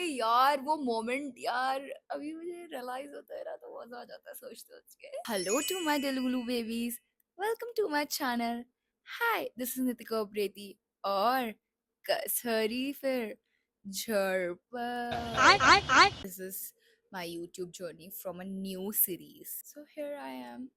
यार वो मोमेंट यार अभी मुझे रियलाइज होता है ना तो मजा आ जाता है सोच सोच के। हेलो टू माय दिलगुलू babies, welcome to my channel. Hi, this is Nitika Upreti और कसहरी फिर झड़प। This is my YouTube journey from a new series, so here I am.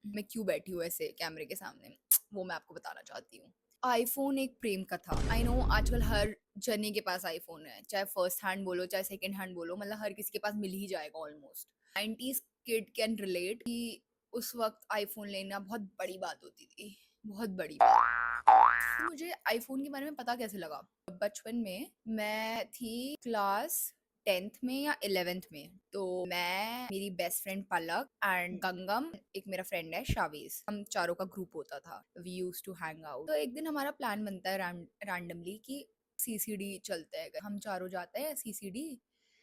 मैं क्यों बैठी हूँ ऐसे कैमरे के सामने, वो मैं आपको बताना चाहती हूँ। आईफोन एक प्रेम कथा। आई नो आजकल हर जने के पास आईफोन है, चाहे फर्स्ट हैंड बोलो चाहे सेकंड हैंड बोलो, मतलब हर किसी के पास मिल ही जाएगा almost. 90s kid can relate कि उस वक्त आईफोन लेना बहुत बड़ी बात होती थी, बहुत बड़ी बात। तो मुझे आईफोन के बारे में पता कैसे लगा? बचपन में मैं थी क्लास 10th में या 11th में, तो मैं, मेरी best friend Palak and Gangnam, एक मेरा फ्रेंड है शावीज, हम चारों का ग्रुप होता था। We use to hang out. तो एक दिन हमारा प्लान बनता है रैंडमली कि सीसीडी चलते हैं। हम चारों जाते हैं सीसीडी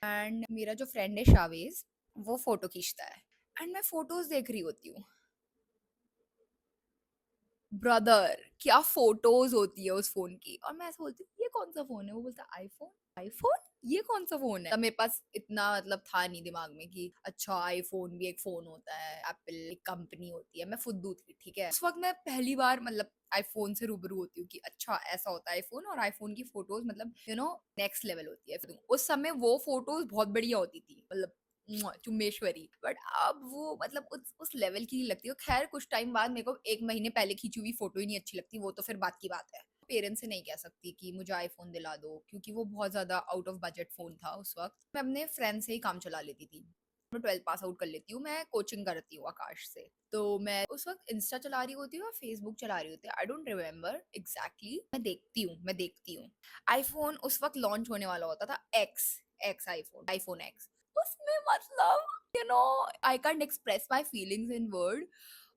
एंड मेरा जो फ्रेंड है शावीज वो फोटो खींचता है एंड मैं फोटोज देख रही होती हूँ। ब्रदर, क्या फोटोज होती है उस फोन की। और मैं ऐसे बोलती हूँ ये कौन सा फोन है? वो बोलता है आईफोन। आईफोन? ये कौन सा फोन है? तब मेरे पास इतना मतलब था नहीं दिमाग में कि अच्छा आईफोन भी एक फोन होता है, एप्पल एक कंपनी होती है। मैं फुद्दू थी, ठीक है। उस वक्त मैं पहली बार मतलब आईफोन से रूबरू होती हूँ कि अच्छा ऐसा होता है आईफोन, और आईफोन की फोटोज मतलब नेक्स्ट लेवल होती है। फिर उस समय वो फोटोज बहुत बढ़िया होती थी, मतलब चुम्बेश्वरी। बट अब वो मतलब उस लेवल की नहीं लगती। और खैर कुछ टाइम बाद मेरे को एक महीने पहले खींची हुई फोटो ही नहीं अच्छी लगती, वो तो फिर बात की बात है। पेरेंट्स से नहीं कह सकती कि मुझे आईफोन दिला दो, क्योंकि वो बहुत ज्यादा आउट ऑफ बजट फोन था उस वक्त। मैं अपने फ्रेंड से ही काम चला लेती थी। मैं 12th पास आउट कर लेती हूँ, मैं कोचिंग करती हूँ आकाश से। तो मैं उस वक्त इंस्टा चला रही होती हूँ और फेसबुक चला रही होती हूँ, आई डोंट रिमेम्बर एग्जैक्टली। मैं देखती हूँ आईफोन उस वक्त लॉन्च होने वाला होता था, x x iPhone, iPhone x. उसमें मतलब I can't express my feelings in word.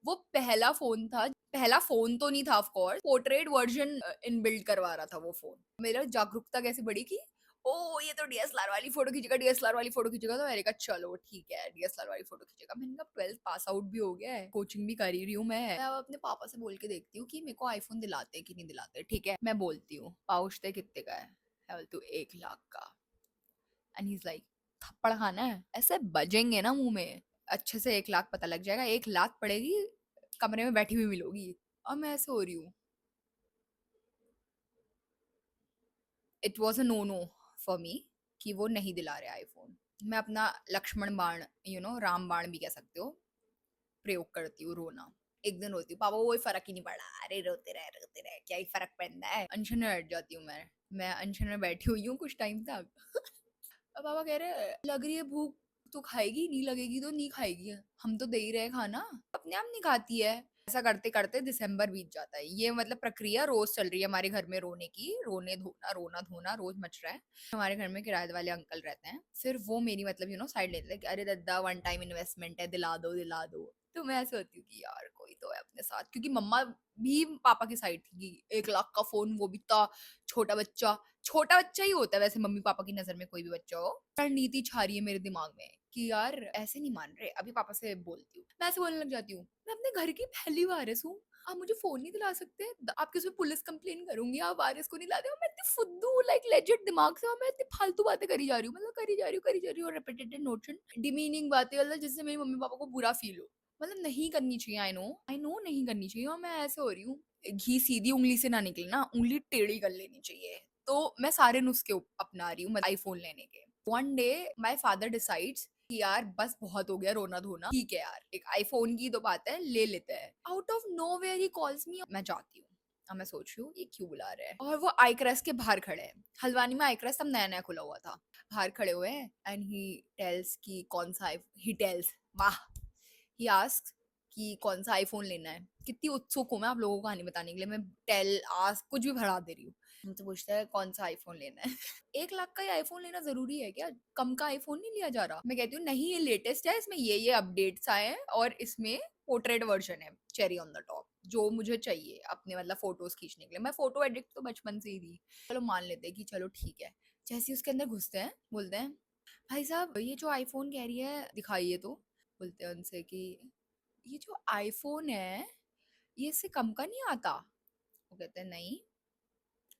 वो पहला फोन था, पहला फोन तो नहीं था of course, portrait version in build करवा रहा था वो फोन। मेरा जागरूकता कैसे बढ़ी कि ओ ये तो डीएसएलआर वाली फोटो खींचेगा, डीएसएलआर वाली फोटो खींचेगा। तो मैंने कहा चलो ठीक है डीएसएलआर वाली फोटो खींचेगा। मैंने कहा 12th पास आउट भी हो गया है, कोचिंग भी कर ही रही हूँ मैं अब अपने पापा से बोल के देखती हूँ कि मेरे को आईफोन दिलाते कि नहीं दिलाते। ठीक है, मैं बोलती हूँ पाउच कितने का है? तू 1 लाख का। एंड ही इज लाइक थप्पड़ खाना है? ऐसे बजेंगे ना मुंह में, अच्छे से 1 लाख पता लग जाएगा। 1 लाख पड़ेगी, कमरे में बैठी हुई मिलोगी। और मैं ऐसे हो रही हूँ। It was a no no for me कि वो नहीं दिला रहे आईफोन। मैं अपना लक्ष्मण बाण, राम बाण भी कह सकते हो, प्रयोग करती हूँ, रोना। एक दिन रोती हूँ, पापा वो फर्क ही नहीं पड़ा, अरे रोते रहे क्या ही फर्क पड़ता है। अनशन में बैठ जाती हूँ मैं अनशन में बैठी हुई हूँ कुछ टाइम तक। अब पापा कह रहे लग रही है भूख तो खाएगी, नहीं लगेगी तो नहीं खाएगी, हम तो दे ही रहे खाना, अपने आप नहीं खाती है। ऐसा करते करते दिसंबर बीत जाता है। ये मतलब प्रक्रिया रोज चल रही है हमारे घर में, रोने की, रोने धोना रोना धोना रोज मच रहा है। हमारे घर में किराए वाले अंकल रहते हैं, फिर वो मेरी मतलब साइड लेते हैं कि अरे दद्दा वन टाइम इन्वेस्टमेंट है, दिला दो दिला दो। तो मैं ऐसे होती हूँ कि यार कोई तो है अपने साथ, क्योंकि मम्मा भी पापा की साइड थी कि 1 लाख का फोन, वो भी था छोटा बच्चा। छोटा बच्चा ही होता है वैसे मम्मी पापा की नजर में कोई भी बच्चा हो। रणनीति छा रही है मेरे दिमाग में कि यार ऐसे नहीं मान रहे। अभी पापा से बोलती हूँ, मैं ऐसे बोलने लग जाती हूँ, मैं अपने घर की पहली वारिस हूँ, आप मुझे फोन नहीं दिला सकते? आपके उसमें पुलिस कंप्लेन करूंगी, आप वारिस को नहीं लाते। मैं इतनी फुद्दू लाइक लेजिट दिमाग से, और मैं इतनी फालतू बातें करी जा रही हूँ, मतलब करी जा रही हूँ रिपीटेड नोशन, डिमीनिंग बातें, मतलब जिससे मेरी मम्मी पापा को बुरा फील हो। मतलब नहीं करनी चाहिए, आई नो नहीं करनी चाहिए। और मैं ऐसे हो रही हूँ, घी सीधी उंगली से ना निकले ना, उंगली टेढ़ी कर लेनी चाहिए। तो मैं सारे नुस्खे अपना रही हूँ आईफोन लेने के। One day my father decides कि यार बस बहुत हो गया रोना धोना, ठीक है यार एक आईफोन की तो बात है, ले लेते हैं। Out of nowhere he calls me, मैं जाती हूँ। अब मैं सोच रही हूँ ये क्यों बुला रहे हैं, और वो आईक्रस के बाहर खड़े हैं। हल्द्वानी में आईक्रस तब नया नया खुला हुआ था। बाहर खड़े हुए हैं एंड ही टेल्स कि कौन सा ही टेल्स, वाह, ही आस्क कि कौन सा आईफोन लेना है। कितनी उत्सुक हूँ मैं आप लोगों को कहानी बताने के लिए, मैं टेल आस्क कुछ भी भरा दे रही हूँ। मुझसे पूछता है कौन सा आईफोन लेना है। 1 लाख का ही आईफोन लेना जरूरी है क्या? कम का आईफोन नहीं लिया जा रहा? मैं कहती हूँ नहीं, ये लेटेस्ट है, इसमें ये अपडेट्स आए हैं और इसमें पोर्ट्रेट वर्जन है, चेरी ऑन द टॉप, जो मुझे चाहिए अपने मतलब फोटोज खींचने के लिए। मैं फोटो एडिक्ट तो बचपन से ही थी। चलो मान लेते हैं कि चलो ठीक है। जैसे ही उसके अंदर घुसते हैं, बोलते हैं भाई साहब ये जो आईफोन कह रही है दिखाइए तो। बोलते हैं उनसे कि ये जो आईफोन है ये इससे कम का नहीं आता? वो कहते हैं नहीं,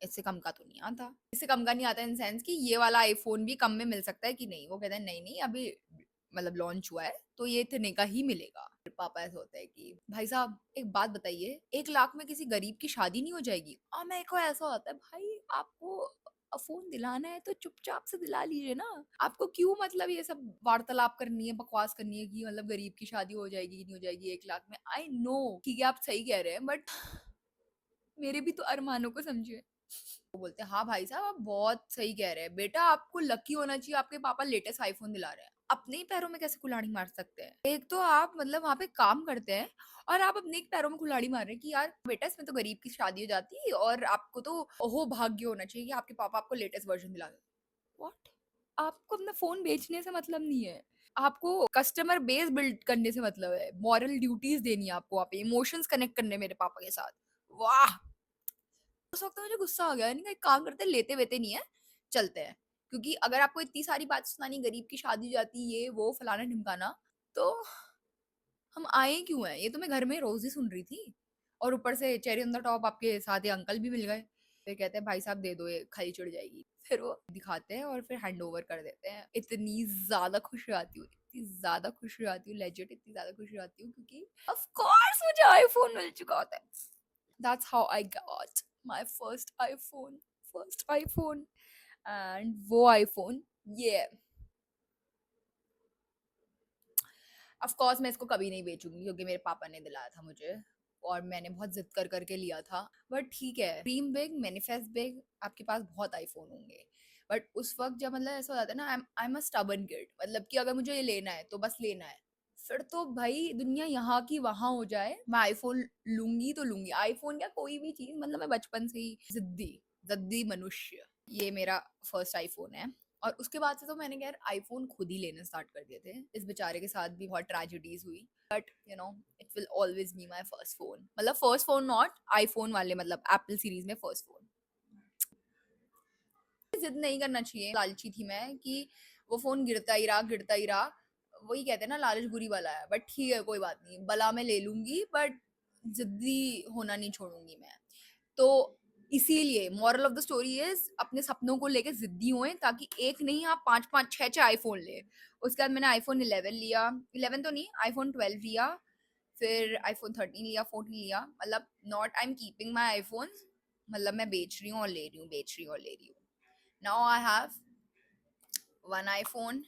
इससे कम का तो नहीं आता। इससे कम का नहीं आता इन सेंस कि ये वाला आईफोन भी कम में मिल सकता है कि नहीं। वो कहते हैं नहीं नहीं अभी मतलब लॉन्च हुआ है तो ये इतने का ही मिलेगा। फिर पापा ऐसा होता है कि भाई साहब एक बात बताइए, 1 लाख में किसी गरीब की शादी नहीं हो जाएगी? मेरे को ऐसा होता है भाई आपको फोन दिलाना है तो चुपचाप से दिला लीजिए ना। आपको क्यों मतलब ये सब वार्तालाप करनी है, बकवास करनी है कि मतलब गरीब की शादी हो जाएगी कि नहीं हो जाएगी 1 लाख में। आई नो ठीक है आप सही कह रहे हैं बट मेरे भी तो अरमानों को समझिए। वो बोलते हैं हाँ भाई साहब आप बहुत सही कह रहे हैं बेटा, आपको लकी होना चाहिए आपके पापा लेटेस्ट आईफोन दिला रहे हैं। अपने ही पैरों में कैसे कुल्हाड़ी मार सकते हैं? एक तो आप मतलब वहां पे काम करते हैं और आप अपने ही पैरों में कुल्हाड़ी मार रहे हैं कि यार बेटा इसमें तो गरीब की शादी हो जाती और आपको तो ओहो भाग्य होना चाहिए कि आपके पापा आपको लेटेस्ट वर्जन दिला दे। व्हाट? आपको अपना फोन बेचने से मतलब नहीं है, आपको कस्टमर बेस बिल्ड करने से मतलब है, मॉरल ड्यूटीज देनी है आपको, वहाँ पे इमोशंस कनेक्ट करने हैं मेरे पापा के साथ। वाह, उस वक्त मुझे गुस्सा आ गया। नहीं एक काम करते हैं, लेते वेते नहीं है, चलते हैं। क्योंकि अगर आपको इतनी सारी बात सुनानी गरीब की शादी हो जाती ये वो फलाना ढिमकाना तो हम आए क्यों हैं? ये तो मैं घर में रोज ही सुन रही थी और ऊपर से चेरी ऑन द टॉप आपके साथ ये अंकल भी मिल गए। फिर कहते हैं भाई साहब दे दो ये खाली चढ़ जाएगी। फिर वो दिखाते हैं और फिर हैंड ओवर कर देते हैं। इतनी ज्यादा खुश हो जाती हूँ, इतनी ज्यादा खुश हो जाती हूँ, लेजिट इतनी ज्यादा खुश हो जाती हूँ क्योंकि ऑफ कोर्स मुझे आईफोन मिल चुका होता है। That's how I got my first iPhone. First iPhone. And वो iPhone, yeah. Of course मैं इसको कभी नहीं बेचूंगी क्योंकि मेरे पापा ने दिलाया था मुझे और मैंने बहुत जिद कर करके लिया था। बट ठीक है, ड्रीम बिग मैनिफेस्ट बिग, आपके पास बहुत आईफोन होंगे बट उस वक्त जब मतलब ऐसा हो जाता है ना, I am a stubborn kid, मतलब कि अगर मुझे ये लेना है तो बस लेना है। फिर तो भाई दुनिया यहाँ की वहां हो जाए मैं आईफोन लूंगी तो लूंगी। आईफोन या कोई भी चीज, मतलब मैं बचपन से ही जिद्दी जिद्दी मनुष्य। ये मेरा फर्स्ट आईफोन है और उसके बाद से तो मैंने यार आईफोन खुद ही लेने स्टार्ट कर दिए थे। इस बेचारे के साथ भी बहुत ट्रेजेडीज हुई but you know it will always be my first phone. मतलब फर्स्ट फोन नॉट आईफोन वाले, मतलब एप्पल सीरीज में फर्स्ट फोन। जिद नहीं करना चाहिए, लालची थी मैं कि वो फोन गिरता ही रहा। वही कहते हैं ना लालच बुरी बला है, बट ठीक है कोई बात नहीं, बला मैं ले लूंगी बट जिद्दी होना नहीं छोड़ूंगी मैं। तो इसीलिए moral of the story is अपने सपनों को लेके जिद्दी हुए ताकि एक नहीं आप पांच पांच छह छह आईफोन ले। उसके बाद मैंने आईफोन 11 लिया, 11 तो नहीं आईफोन 12 लिया, फिर आईफोन 13 लिया, 14 लिया। मतलब not I am keeping my iPhone, मतलब मैं बेच रही हूँ और ले रही हूँ, बेच रही हूँ और ले रही हूँ। Now I have 1 iPhone,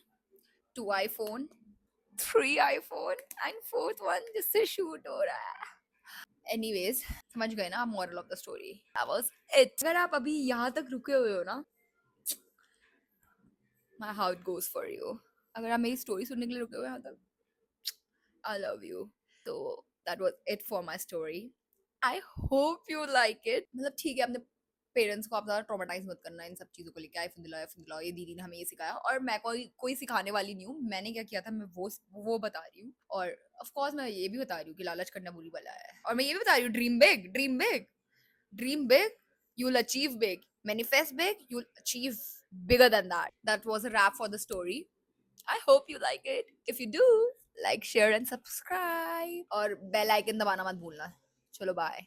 2 iPhone, 3 iPhone and fourth one जिससे शूट हो रहा है। एनीवेज समझ गए ना moral of the story, that was it. अगर आप अभी यहाँ तक रुके हुए हो ना, my heart goes for you. अगर आप मेरी स्टोरी सुनने के लिए रुके हुए यहाँ तक, आई लव यू। तो that was it for my story. I hope you like it. मतलब ठीक है, अपने पेरेंट्स को आप ज़्यादा ट्रॉमेटाइज मत करना इन सब चीज़ों को लेके। आईफोन दिलाओ, ये दीदी ने हमें ये सिखाया और मैं कोई कोई सिखाने वाली नहीं हूँ। मैंने क्या किया था मैं वो बता रही हूँ। और ऑफ कोर्स मैं ये भी बता रही हूँ कि लालच करना बुरी बला है। और मैं ये भी बता रही हूँ dream big, dream big, dream big, you'll achieve big. Manifest big, you'll achieve bigger than that. That was a wrap for the story. I hope you like it. If you do, like, share and subscribe. और bell icon दबाना मत भूलना। चलो bye.